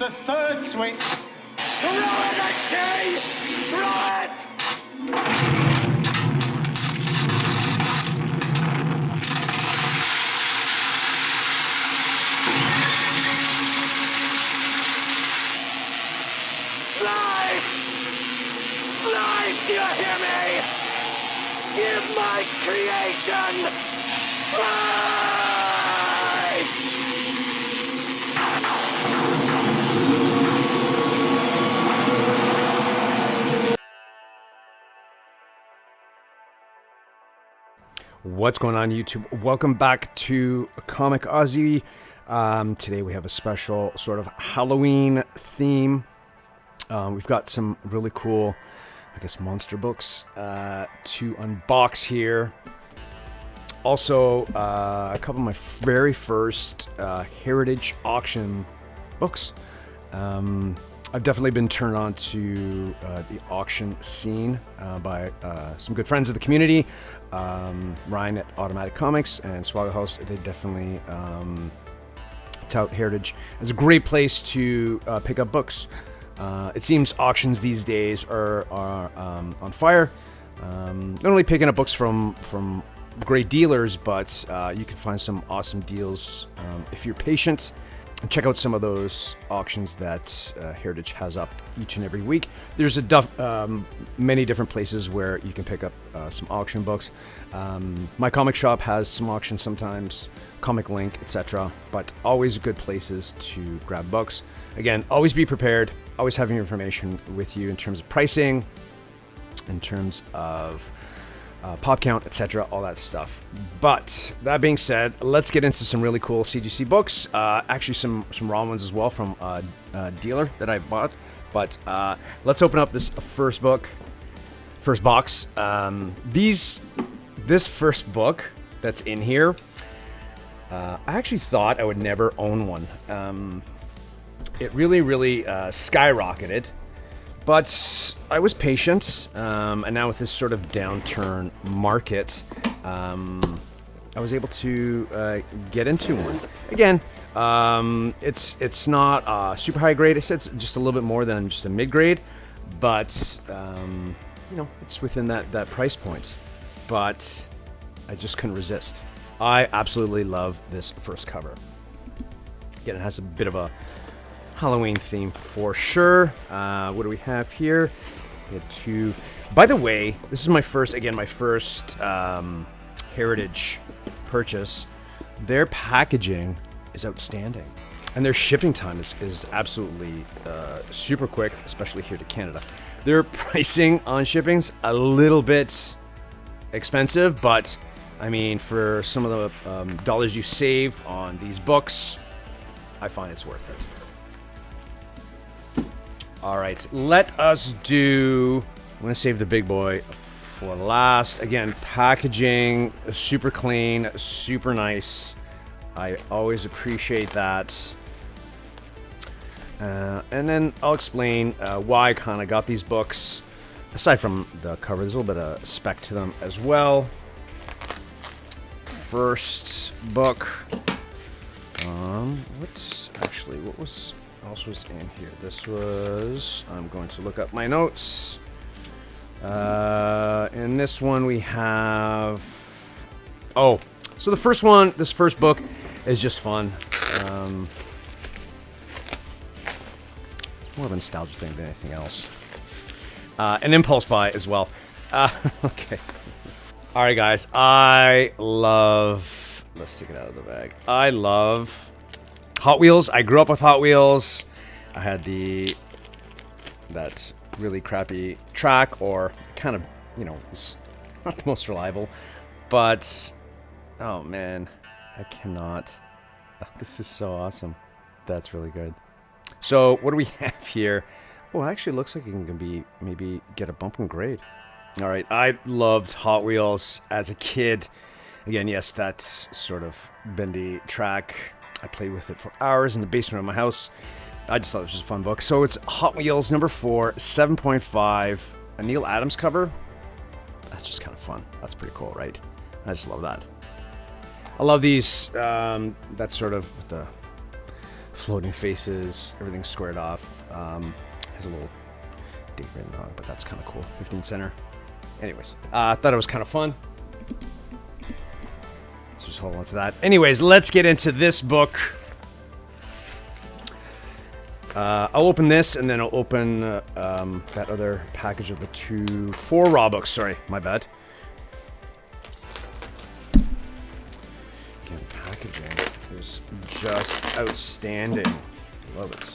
the third switch. Throw it at Kay! Throw it! Lies! Lies, do you hear me? Give my creation life! What's going on, YouTube? Welcome back to Comic Aussie. Today we have a special sort of Halloween theme. We've got some really cool, I guess, monster books to unbox here. Also, a couple of my very first Heritage auction books. I've definitely been turned on to the auction scene by some good friends of the community. Ryan at Automatic Comics and Swagger House. They definitely tout Heritage as a great place to pick up books. It seems auctions these days are on fire. Not only picking up books from great dealers, but you can find some awesome deals if you're patient. And check out some of those auctions that Heritage has up each and every week. There's many different places where you can pick up some auction books. My comic shop has some auctions sometimes, Comic Link, etc. But always good places to grab books. Again, always be prepared. Always having your information with you in terms of pricing, in terms of pop count, etc., all that stuff. But that being said, let's get into some really cool CGC books. Actually, some raw ones as well from a dealer that I bought. But let's open up this first box. This first book that's in here, I actually thought I would never own one. It really skyrocketed. But I was patient, and now with this sort of downturn market, I was able to get into one. Again, it's not super high grade. It's just a little bit more than just a mid grade, but you know, it's within that price point. But I just couldn't resist. I absolutely love this first cover. Again, it has a bit of a Halloween theme for sure. What do we have here? We have two. By the way, this is my first Heritage purchase. Their packaging is outstanding, and their shipping time is absolutely super quick, especially here to Canada. Their pricing on shipping's a little bit expensive, but I mean, for some of the dollars you save on these books, I find it's worth it. All right, let us do... I'm going to save the big boy for last. Again, packaging, super clean, super nice. I always appreciate that. And then I'll explain why I kind of got these books. Aside from the cover, there's a little bit of spec to them as well. First book. What else was in here? This was... I'm going to look up my notes. In this one we have... Oh, so the first one, this first book is just fun. It's more of a nostalgia thing than anything else. An impulse buy as well. Okay. Alright guys, I love... Let's take it out of the bag. I love Hot Wheels. I grew up with Hot Wheels. I had that really crappy track, or kind of, you know, was not the most reliable. But, oh man, I cannot. Oh, this is so awesome. That's really good. So, what do we have here? Oh, it actually looks like it can maybe get a bump in grade. All right, I loved Hot Wheels as a kid. Again, yes, that's sort of bendy track. I played with it for hours in the basement of my house. I just thought it was a fun book. So it's Hot Wheels number 4, 7.5, a Neil Adams cover. That's just kind of fun. That's pretty cool, right? I just love that. I love these, that sort of the floating faces, everything's squared off. Has a little date written on it, but that's kind of cool. 15 center. Anyways, I thought it was kind of fun. So just hold on to that. Anyways, let's get into this book. I'll open this, and then I'll open that other package of the 4 raw books. Sorry, my bad. Again, packaging is just outstanding. Love it.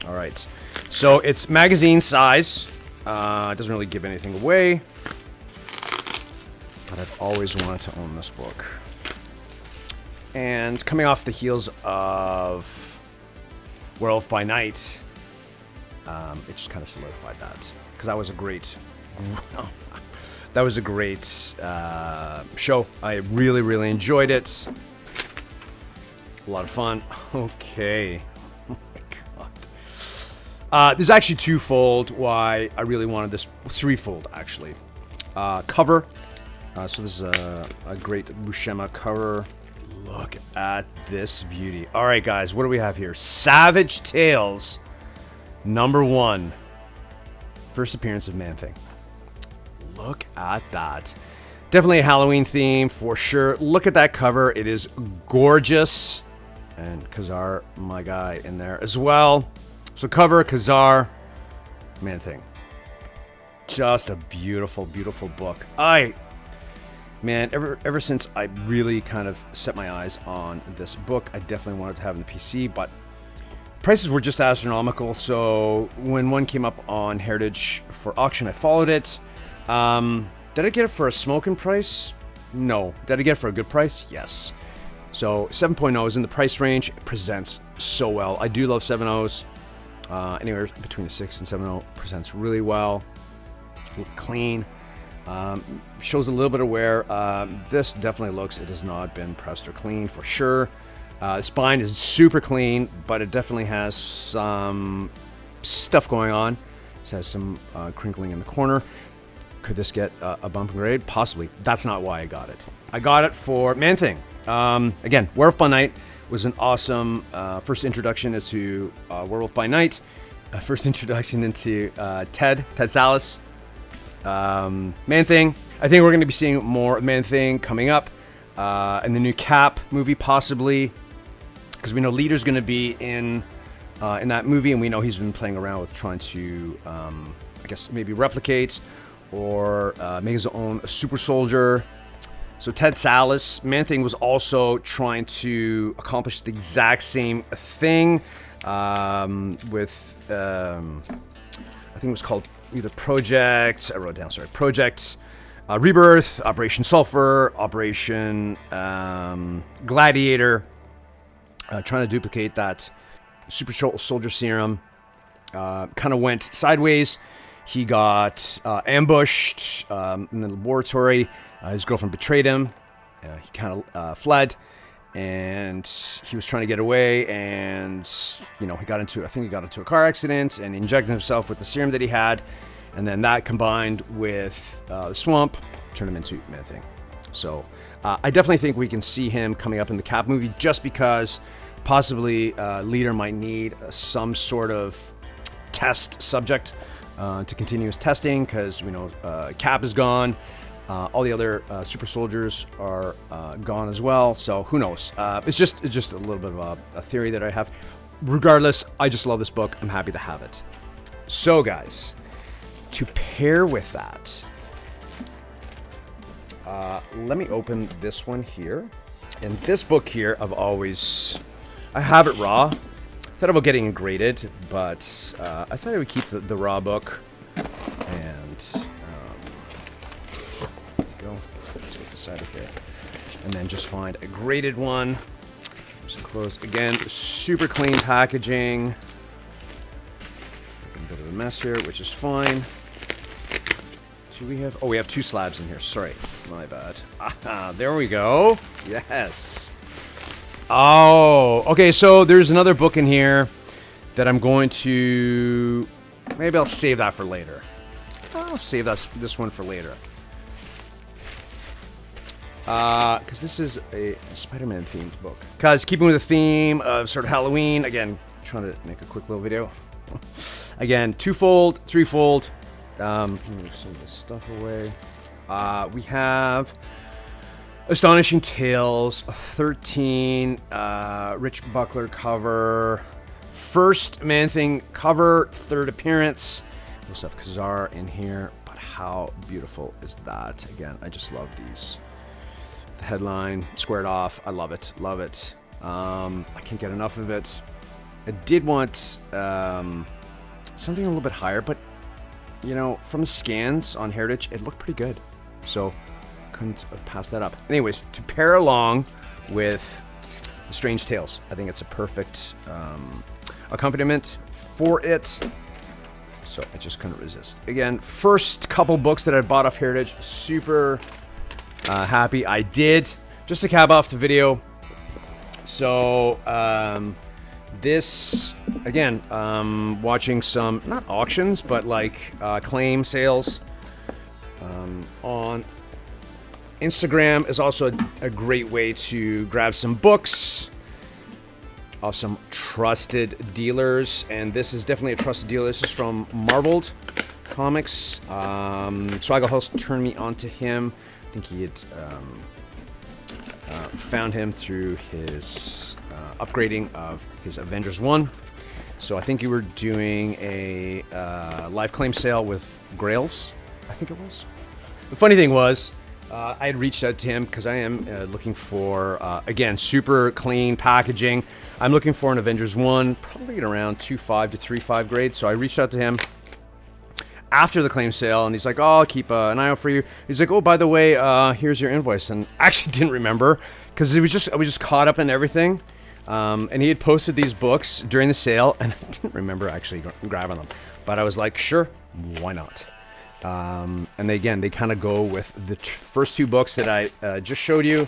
All right, so it's magazine size. It doesn't really give anything away, but I've always wanted to own this book. And coming off the heels of Werewolf by Night, it just kind of solidified that, because that was a great, show. I really, really enjoyed it. A lot of fun. Okay. Oh my god. There's actually twofold why I really wanted this. Threefold, actually. Cover. So this is a great Buscema cover. Look at this beauty. All right, guys, what do we have here? Savage Tales, #1. First appearance of Man-Thing. Look at that. Definitely a Halloween theme for sure. Look at that cover. It is gorgeous. And Kazar, my guy, in there as well. So cover, Kazar, Man-Thing. Just a beautiful, beautiful book. Man, ever since I really kind of set my eyes on this book, I definitely wanted to have it in the PC, but prices were just astronomical. So when one came up on Heritage for auction, I followed it. Did I get it for a smoking price? No. Did I get it for a good price? Yes. So 7.0 is in the price range. It presents so well. I do love 7.0s. Anywhere between a 6 and 7.0 presents really well. Clean. Shows a little bit of wear. This definitely looks, it has not been pressed or cleaned for sure. The spine is super clean, but it definitely has some stuff going on. It has some crinkling in the corner. Could this get a bump in grade? Possibly. That's not why I got it. I got it for Man-Thing. Again, Werewolf by Night was an awesome first introduction into Werewolf by Night. First introduction into Ted Sallis. Man-Thing. I think we're going to be seeing more Man-Thing coming up in the new Cap movie, possibly, because we know Leader's going to be in that movie, and we know he's been playing around with trying to, I guess, maybe replicate or make his own super soldier. So Ted Sallis, Man-Thing was also trying to accomplish the exact same thing with, I think it was called either Project, I wrote it down, sorry, Project Rebirth, Operation Sulfur, Operation Gladiator, trying to duplicate that super soldier serum. Kind of went sideways. He got ambushed in the laboratory. His girlfriend betrayed him. He kind of fled, and he was trying to get away, and he got into a car accident and injected himself with the serum that he had, and then that combined with the swamp turned him into Man-Thing. So I definitely think we can see him coming up in the Cap movie, just because possibly Leader might need some sort of test subject to continue his testing, because we know Cap is gone. All the other super soldiers are gone as well, so who knows? It's just a little bit of a theory that I have. Regardless, I just love this book. I'm happy to have it. So, guys, to pair with that, let me open this one here. And this book here, I have it raw. Thought about getting it graded, but I thought I would keep the raw book. And go. Let's get this out of here. And then just find a graded one. Some clothes. Again, super clean packaging. A bit of a mess here, which is fine. Do we have... Oh, we have 2 slabs in here. Sorry. My bad. Ah, there we go. Yes. Oh, okay, so there's another book in here that I'm going to... Maybe I'll save that for later. I'll save this one for later. because this is a Spider-Man themed book. Because keeping with the theme of sort of Halloween, again, trying to make a quick little video. Again, twofold, threefold. Let me move some of this stuff away. We have Astonishing Tales, 13, Rich Buckler cover, first Man-Thing cover, third appearance. We also have Kazar in here, but how beautiful is that? Again, I just love these. The headline, squared off, I love it, love it. I can't get enough of it. I did want something a little bit higher, but you know, from the scans on Heritage, it looked pretty good. So, couldn't have passed that up. Anyways, to pair along with the Strange Tales, I think it's a perfect accompaniment for it. So, I just couldn't resist. Again, first couple books that I bought off Heritage, super happy I did. Just to cap off the video. So, this, again, watching some, not auctions, but like claim sales on Instagram is also a great way to grab some books off some trusted dealers. And this is definitely a trusted dealer. This is from Marveled Comics. Swaggle House turned me onto him. I think he had found him through his upgrading of his Avengers 1. So I think you were doing a live claim sale with Grails, I think it was. The funny thing was, I had reached out to him because I am looking for, again, super clean packaging. I'm looking for an Avengers 1, probably at around 2.5 to 3.5 grade. So I reached out to him after the claim sale, and he's like, oh, I'll keep an eye out for you. He's like, oh, by the way, here's your invoice. And I actually didn't remember because I was just caught up in everything. And he had posted these books during the sale, and I didn't remember actually grabbing them. But I was like, sure, why not? And they kind of go with the first two books that I just showed you.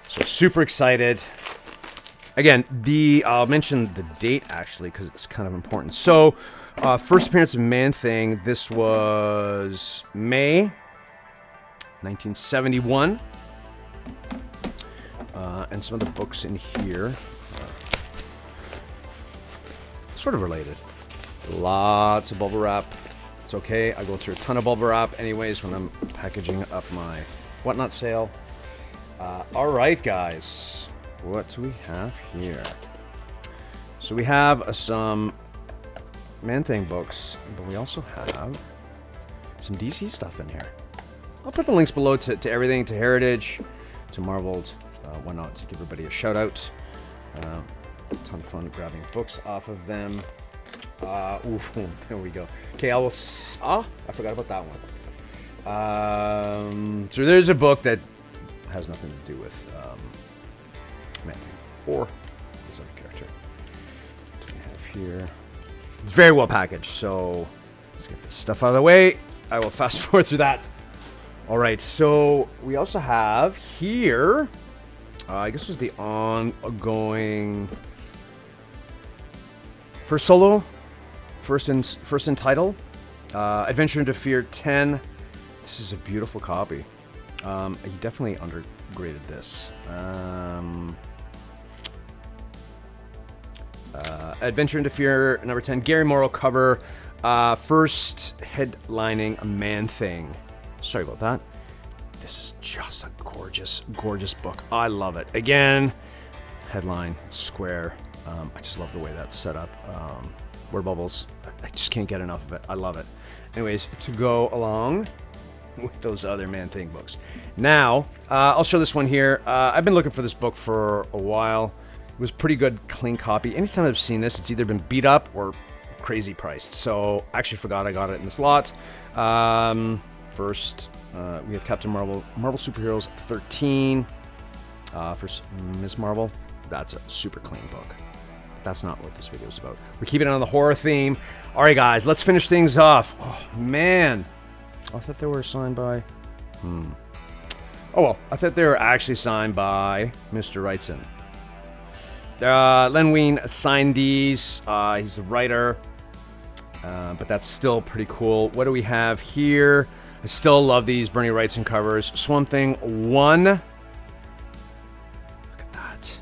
So super excited. Again, I'll mention the date actually because it's kind of important. So, first appearance of Man-Thing. This was May 1971. And some of the books in here sort of related. Lots of bubble wrap. It's okay. I go through a ton of bubble wrap anyways when I'm packaging up my whatnot sale. All right, guys. What do we have here? So we have some Man-Thing books, but we also have some DC stuff in here. I'll put the links below to everything, to Heritage, to Marveled, whatnot, to give everybody a shout out. It's a ton of fun grabbing books off of them. Oof, there we go. Okay, I forgot about that one. So there's a book that has nothing to do with Man-Thing or this other character. What do we have here? It's very well packaged, so let's get this stuff out of the way. I will fast forward through that. All right, so we also have here, I guess it was the ongoing first solo, first in title, Adventure into Fear 10. This is a beautiful copy. He definitely undergraded this. Adventure into Fear number 10, Gary Morrow cover, first headlining Man-Thing. Sorry about that. This is just a gorgeous, gorgeous book. I love it. Again, headline, square. I just love the way that's set up. Word bubbles. I just can't get enough of it. I love it. Anyways, to go along with those other Man-Thing books. Now, I'll show this one here. I've been looking for this book for a while. It was pretty good, clean copy. Anytime I've seen this, it's either been beat up or crazy priced. So, I actually forgot I got it in this lot. First, we have Captain Marvel, Marvel Superheroes 13. First, Ms. Marvel. That's a super clean book. That's not what this video is about. We're keeping it on the horror theme. All right, guys, let's finish things off. Oh, man. I thought they were signed by... Oh, well. I thought they were actually signed by Mr. Wrightson. Len Wein signed these. He's the writer. But that's still pretty cool. What do we have here? I still love these Bernie Wrightson covers. Swamp Thing 1. Look at that.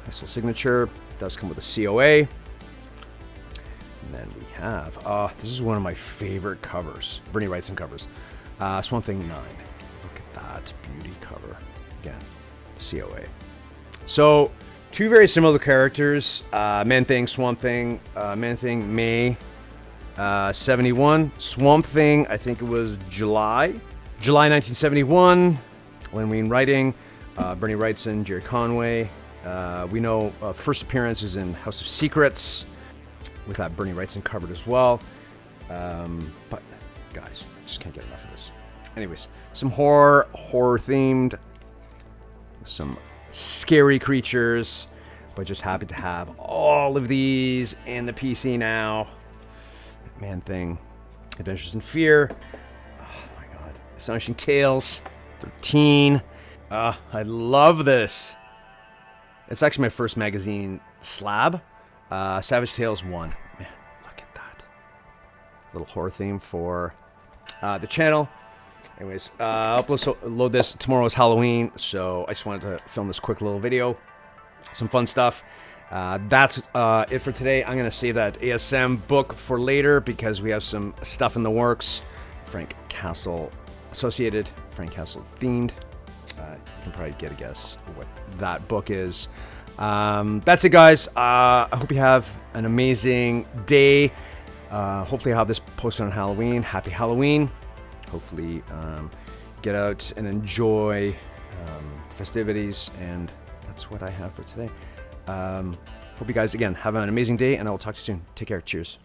Nice little signature. It does come with a COA. And then we have, this is one of my favorite covers. Bernie Wrightson covers. Swamp Thing 9. Look at that beauty cover. Again, COA. So, two very similar characters. Man-Thing, Swamp Thing. Man-Thing, May 71. Swamp Thing, I think it was July 1971. Len Wein writing. Bernie Wrightson, Jerry Conway. We know first appearance is in House of Secrets with that Bernie Wrightson covered as well. But guys, just can't get enough of this. Anyways, some horror themed, some scary creatures, but just happy to have all of these in the PC now. Man-Thing, Adventures in Fear. Oh my god. Astonishing Tales 13. I love this. It's actually my first magazine slab. Savage Tales 1. Man, look at that. Little horror theme for the channel. Anyways, I'll upload this. Tomorrow is Halloween, so I just wanted to film this quick little video. Some fun stuff. That's it for today. I'm going to save that ASM book for later because we have some stuff in the works. Frank Castle associated, Frank Castle themed. You can probably get a guess what that book is. That's it, guys. I hope you have an amazing day. Hopefully I'll have this posted on Halloween. Happy Halloween. Hopefully get out and enjoy festivities, and that's what I have for today. Hope you guys, again, have an amazing day, and I will talk to you soon. Take care. Cheers.